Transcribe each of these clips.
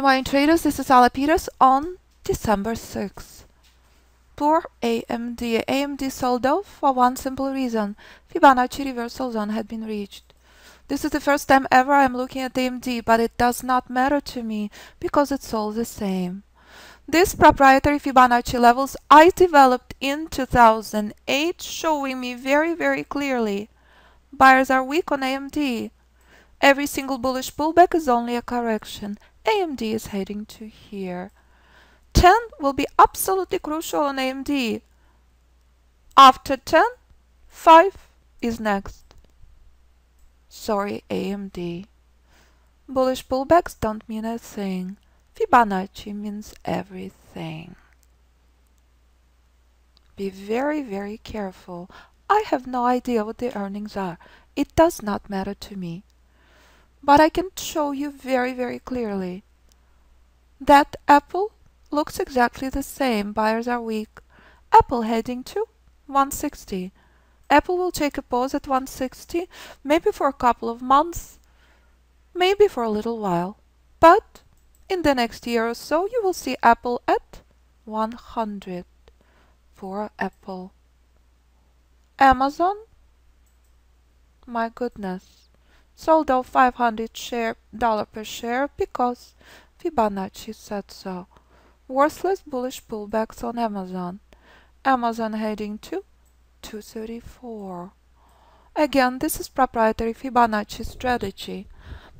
Good morning, traders. This is AAPL on December 6th. Poor AMD. AMD sold off for one simple reason. Fibonacci reversal zone had been reached. This is the first time ever I am looking at AMD, but it does not matter to me because it's all the same. These proprietary Fibonacci levels I developed in 2008, showing me very clearly. Buyers are weak on AMD. Every single bullish pullback is only a correction. AMD is heading to here. 10 will be absolutely crucial on AMD. After 10, 5 is next. Sorry, AMD. Bullish pullbacks don't mean a thing. Fibonacci means everything. Be very careful. I have no idea what the earnings are. It does not matter to me. But I can show you very clearly that Apple looks exactly the same. Buyers are weak. Apple heading to 160. Apple will take a pause at 160, maybe for a couple of months, maybe for a little while. But in the next year or so, you will see Apple at 100 for Apple. Amazon, my goodness, sold off $500 per share because Fibonacci said so. Worthless bullish pullbacks on Amazon. Amazon heading to 234. Again, this is proprietary Fibonacci strategy.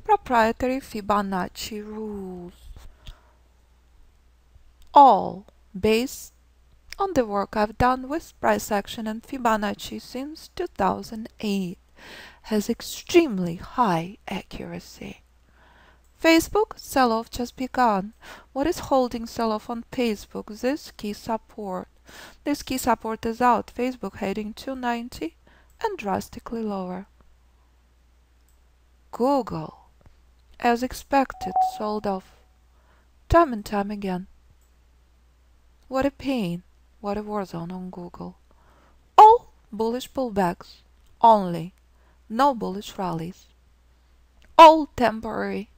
Proprietary Fibonacci rules. All based on the work I've done with price action and Fibonacci since 2008. Has extremely high accuracy. Facebook sell-off just begun. What is holding sell-off on Facebook? This key support. This key support is out. Facebook heading 290 and drastically lower. Google, as expected, sold off. Time and time again. What a pain. What a war zone on Google. All bullish pullbacks. Only. No bullish rallies. All temporary.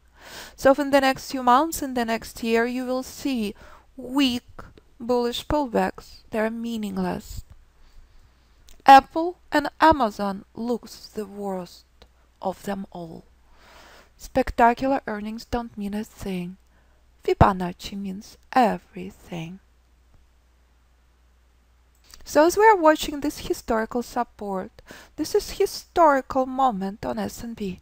So in the next few months, in the next year, you will see weak bullish pullbacks. They're meaningless. Apple and Amazon looks the worst of them all. Spectacular earnings don't mean a thing. Fibonacci means everything. So as we are watching this historical support, this is historical moment on S&P.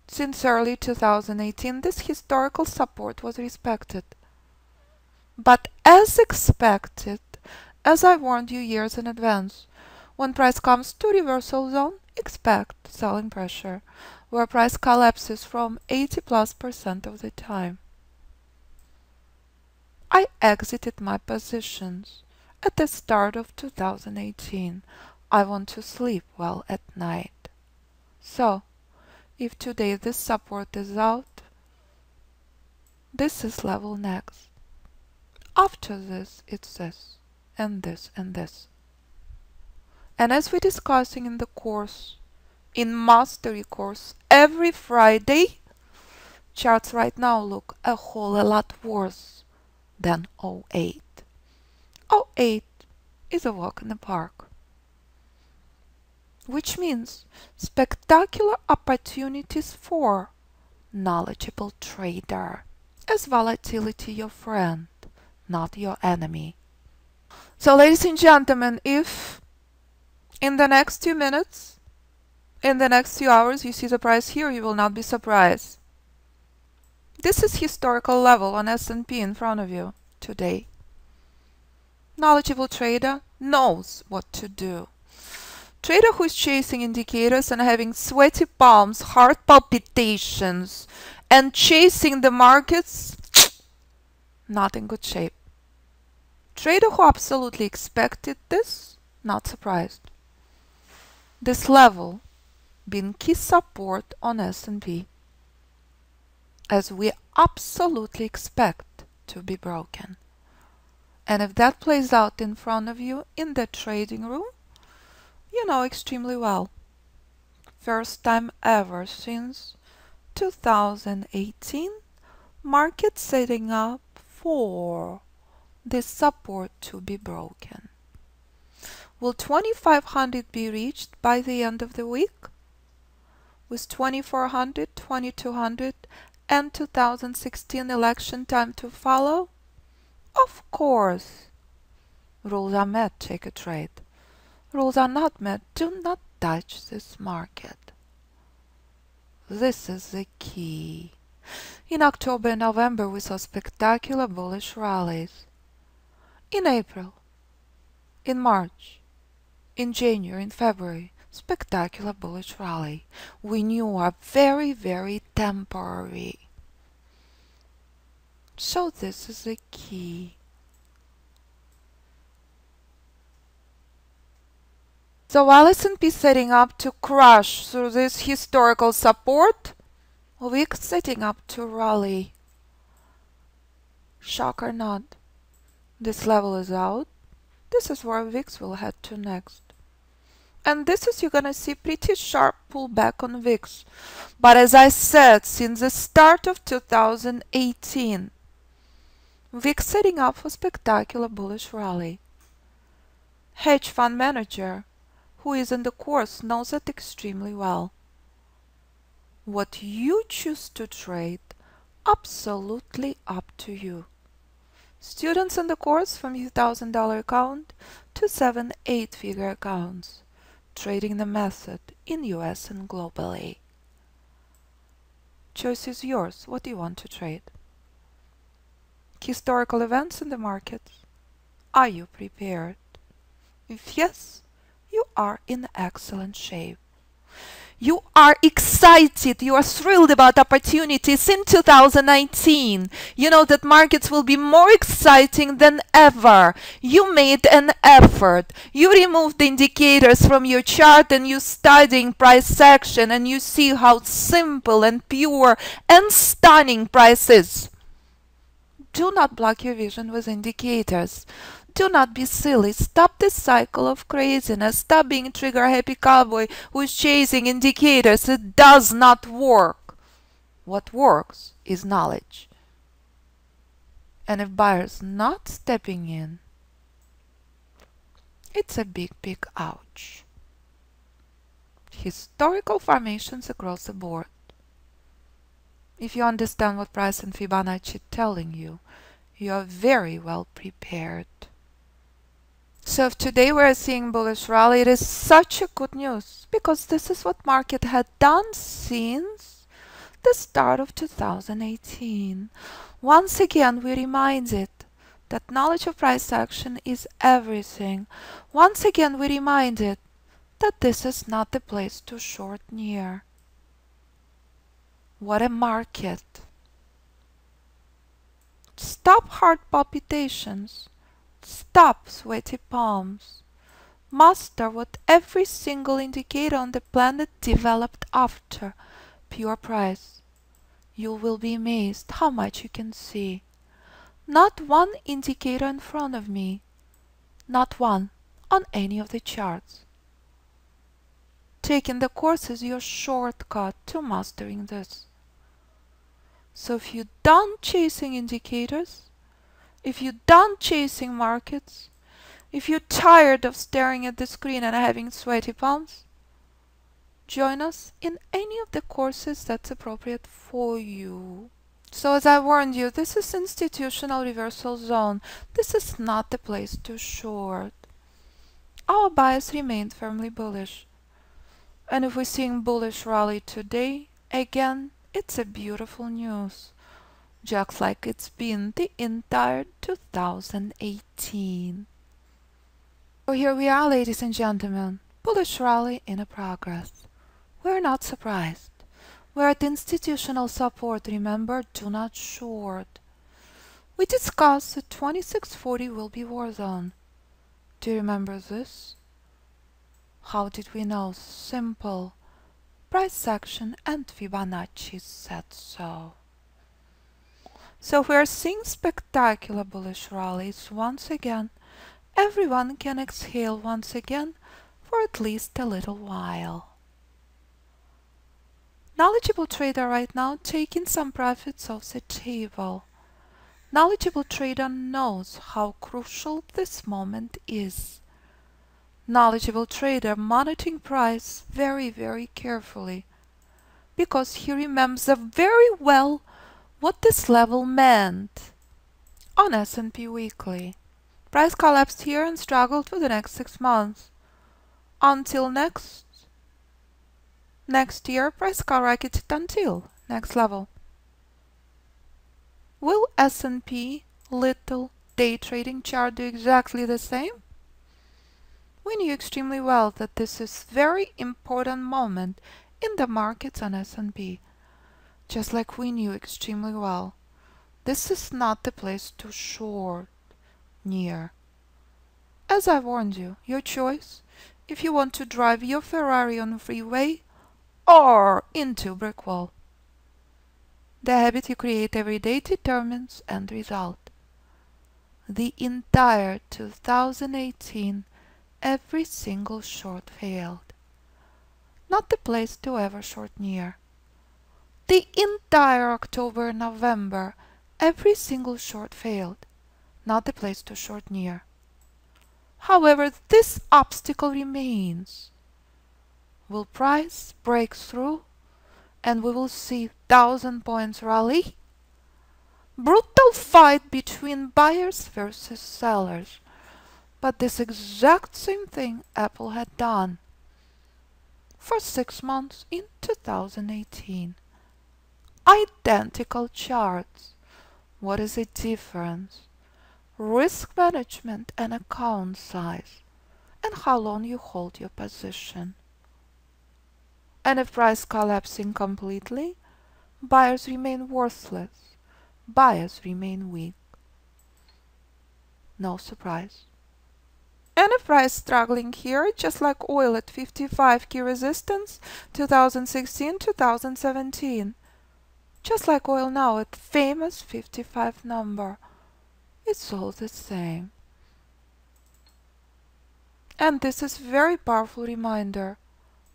Since early 2018, this historical support was respected. But as expected, as I warned you years in advance, when price comes to reversal zone, expect selling pressure, where price collapses from 80+% of the time. I exited my positions at the start of 2018. I want to sleep well at night. So, if today this support is out, this is level next. After this, it's this, and this, and this. And as we're discussing in the course, in Mastery course, every Friday, charts right now look a whole lot worse than 08. 08 is a walk in the park, which means spectacular opportunities for knowledgeable trader. As volatility your friend, not your enemy. So ladies and gentlemen, if in the next 2 minutes, in the next few hours you see the price here, you will not be surprised. This is historical level on S&P in front of you today. Knowledgeable trader knows what to do. Trader who is chasing indicators and having sweaty palms, heart palpitations, and chasing the markets, not in good shape. Trader who absolutely expected this, not surprised. This level being key support on S&P, as we absolutely expect to be broken. And if that plays out in front of you in the trading room, you know extremely well. First time ever since 2018, Market setting up for this support to be broken. Will 2500 be reached by the end of the week? With 2400, 2200 and 2016 election time to follow? Of course. Rules are met, take a trade. Rules are not met, do not touch this market. This is the key. In October and November we saw spectacular bullish rallies. In April, in March, in January, in February, spectacular bullish rally. We knew are very, very temporary. So this is the key. So while S&P setting up to crash through this historical support, VIX setting up to rally. Shock or not, this level is out. This is where VIX will head to next. And this is you're gonna see pretty sharp pullback on VIX. But as I said, since the start of 2018, VIX setting up for spectacular bullish rally. Hedge fund manager who is in the course knows that extremely well. What you choose to trade, absolutely up to you. Students in the course from $1,000 account to 7-8-figure accounts, trading the method in US and globally. Choice is yours. What do you want to trade? Historical events in the market. Are you prepared? If yes, you are in excellent shape. You are excited, you are thrilled about opportunities in 2019. You know that markets will be more exciting than ever. You made an effort. You removed the indicators from your chart and you studying price action and you see how simple and pure and stunning price is. Do not block your vision with indicators. Do not be silly. Stop this cycle of craziness. Stop being a trigger-happy cowboy who is chasing indicators. It does not work. What works is knowledge. And if buyers not stepping in, it's a big, big ouch. Historical formations across the board. If you understand what Price and Fibonacci are telling you, you are very well prepared. So if today we are seeing bullish rally, it is such a good news because this is what market had done since the start of 2018. Once again, we reminded that knowledge of price action is everything. Once again, we reminded that this is not the place to short near. What a market. Stop heart palpitations. Stop sweaty palms. Master what every single indicator on the planet developed after pure price. You will be amazed how much you can see. Not one indicator in front of me. Not one on any of the charts. Taking the course is your shortcut to mastering this. So if you're done chasing indicators, if you're done chasing markets, if you're tired of staring at the screen and having sweaty palms, join us in any of the courses that's appropriate for you. So as I warned you, this is institutional reversal zone. This is not the place to short. Our bias remained firmly bullish. And if we're seeing bullish rally today, again, it's a beautiful news, just like it's been the entire 2018. So here we are, ladies and gentlemen, bullish rally in a progress. We're not surprised. We're at institutional support, remember, do not short. We discussed that 2640 will be war zone. Do you remember this? How did we know? Simple. Price action and Fibonacci said so. So we are seeing spectacular bullish rallies once again. Everyone can exhale once again for at least a little while. Knowledgeable trader right now taking some profits off the table. Knowledgeable trader knows how crucial this moment is. Knowledgeable trader monitoring price very carefully because he remembers very well what this level meant. On S&P Weekly, price collapsed here and struggled for the next 6 months. Until next year, price skyrocketed until next level. Will S&P little day trading chart do exactly the same? We knew extremely well that this is very important moment in the markets on S&P. Just like we knew extremely well, this is not the place to short near. As I warned you, your choice, if you want to drive your Ferrari on the freeway or into a brick wall. The habit you create every day determines end result. The entire 2018, every single short failed. Not the place to ever short near. The entire October and November, every single short failed. Not the place to short near. However, this obstacle remains. Will price break through and we will see 1,000 points rally? Brutal fight between buyers versus sellers. But this exact same thing Apple had done for 6 months in 2018. Identical charts. What is the difference? Risk management and account size, and how long you hold your position. And if price collapsing completely, buyers remain worthless, buyers remain weak. No surprise. And if price struggling here, just like oil at 55 key resistance, 2016-2017, just like oil now at famous 55 number, it's all the same. And this is very powerful reminder,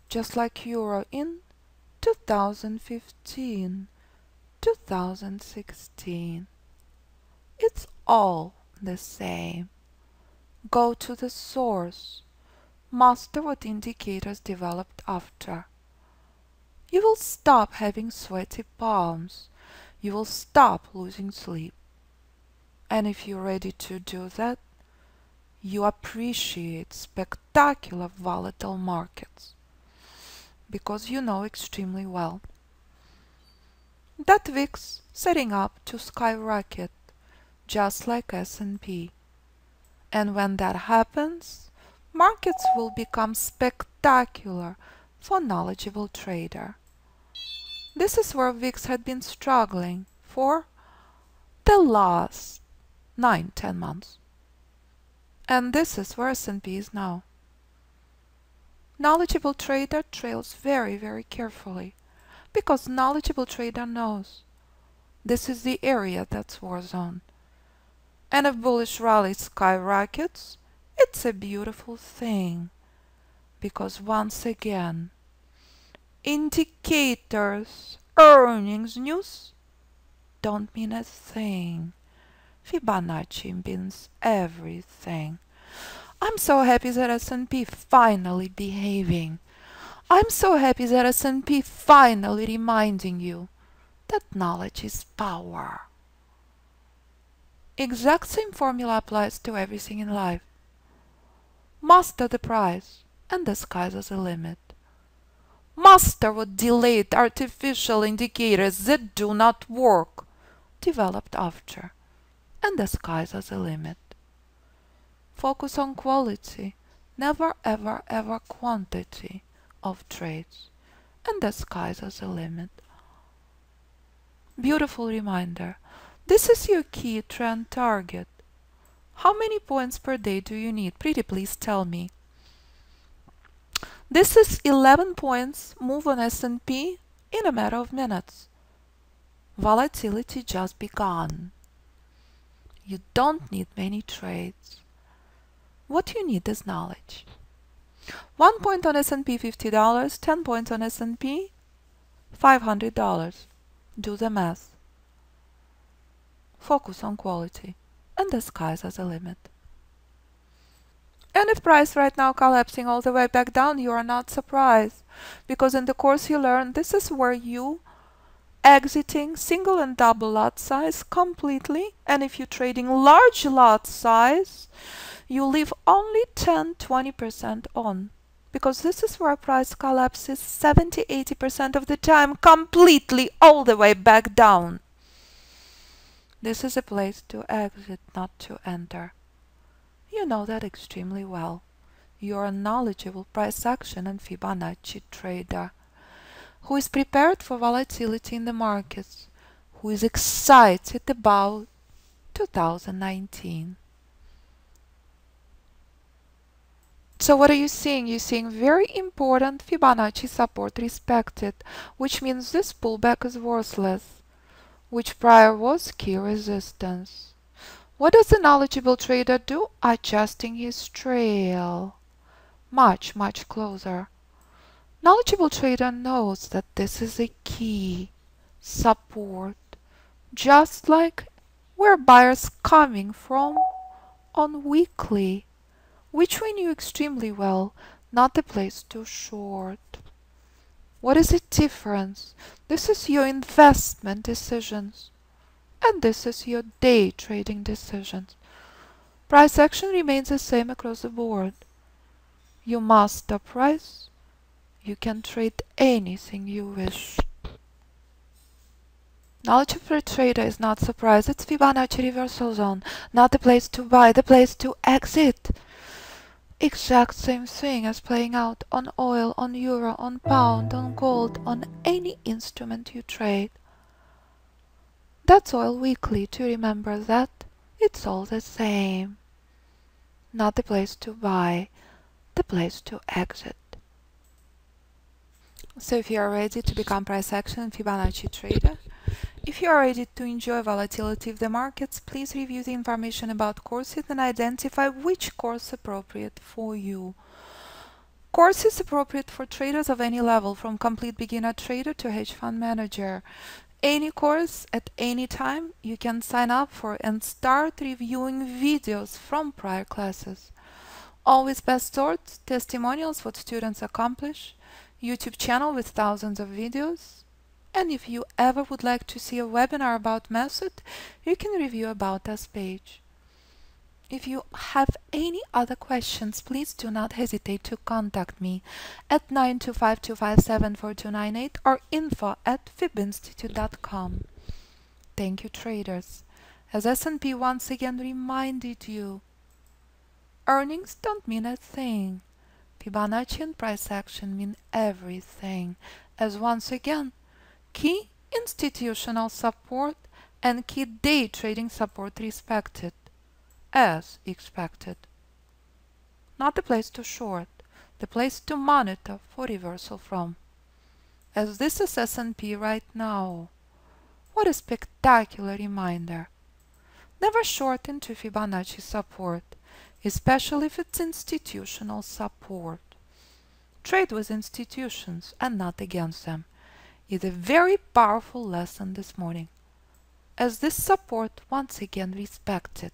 just like euro in 2015, 2016. It's all the same. Go to the source. Master what indicators developed after. You will stop having sweaty palms. You will stop losing sleep. And if you're ready to do that, you appreciate spectacular volatile markets. Because you know extremely well that VIX setting up to skyrocket, just like S&P. And when that happens, markets will become spectacular for knowledgeable trader. This is where VIX had been struggling for the last 9-10 months. And this is where S&P is now. Knowledgeable trader trails very carefully, because knowledgeable trader knows this is the area that's war zone. And if bullish rally skyrockets, it's a beautiful thing, because once again, indicators, earnings news don't mean a thing. Fibonacci means everything. I'm so happy that S&P finally behaving. I'm so happy that S&P finally reminding you that knowledge is power. Exact same formula applies to everything in life. Master the price, and the sky's the limit. Master what delayed artificial indicators that do not work, developed after, and the sky's the limit. Focus on quality, never ever quantity of trades, and the sky's the limit. Beautiful reminder. This is your key trend target. How many points per day do you need? Pretty please tell me. This is 11 points move on S&P in a matter of minutes. Volatility just begun. You don't need many trades. What you need is knowledge. 1 point on S&P $50, 10 points on S&P $500. Do the math. Focus on quality, and the sky's the limit. And if price right now collapsing all the way back down, you are not surprised, because in the course you learn this is where you exiting single and double lot size completely, and if you're trading large lot size, you leave only 10-20% on, because this is where price collapses 70-80% of the time completely all the way back down. This is a place to exit, not to enter. You know that extremely well. You are a knowledgeable price action and Fibonacci trader who is prepared for volatility in the markets, who is excited about 2019. So what are you seeing? You're seeing very important Fibonacci support respected, which means this pullback is worthless, which prior was key resistance. What does the knowledgeable trader do? Adjusting his trail much closer. Knowledgeable trader knows that this is a key support, just like where buyers coming from on weekly, which we knew extremely well, not the place to short. What is the difference? This is your investment decisions, and this is your day trading decisions. Price action remains the same across the board. You master price, you can trade anything you wish. Knowledgeable trader is not surprised. It's Fibonacci reversal zone, not the place to buy, the place to exit. Exact same thing as playing out on oil, on euro, on pound, on gold, on any instrument you trade. That's oil weekly, to remember that it's all the same. Not the place to buy, the place to exit. So if you are ready to become price action and Fibonacci trader, if you are ready to enjoy volatility of the markets, please review the information about courses and identify which course is appropriate for you. Course is appropriate for traders of any level, from complete beginner trader to hedge fund manager. Any course at any time you can sign up for and start reviewing videos from prior classes. Always best source, testimonials, what students accomplish, YouTube channel with thousands of videos. And if you ever would like to see a webinar about method, you can review About Us page. If you have any other questions, please do not hesitate to contact me at 925-257-4298 or info@fibinstitute.com. Thank you, traders. As S&P once again reminded you, earnings don't mean a thing. Fibonacci and price action mean everything, as once again, key institutional support and key day trading support respected, as expected. Not the place to short, the place to monitor for reversal from. As this is S&P right now, what a spectacular reminder. Never short into Fibonacci support, especially if it's institutional support. Trade with institutions and not against them is a very powerful lesson this morning, as this support once again respected,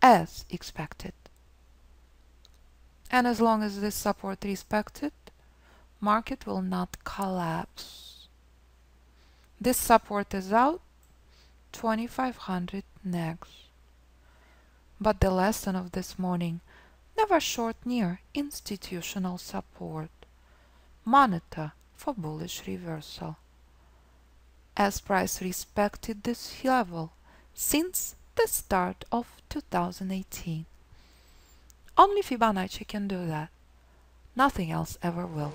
as expected. And as long as this support respected, market will not collapse. This support is out, 2500 next. But the lesson of this morning, never short near institutional support. Monitor for bullish reversal, as price respected this level since the start of 2018. Only Fibonacci can do that. Nothing else ever will.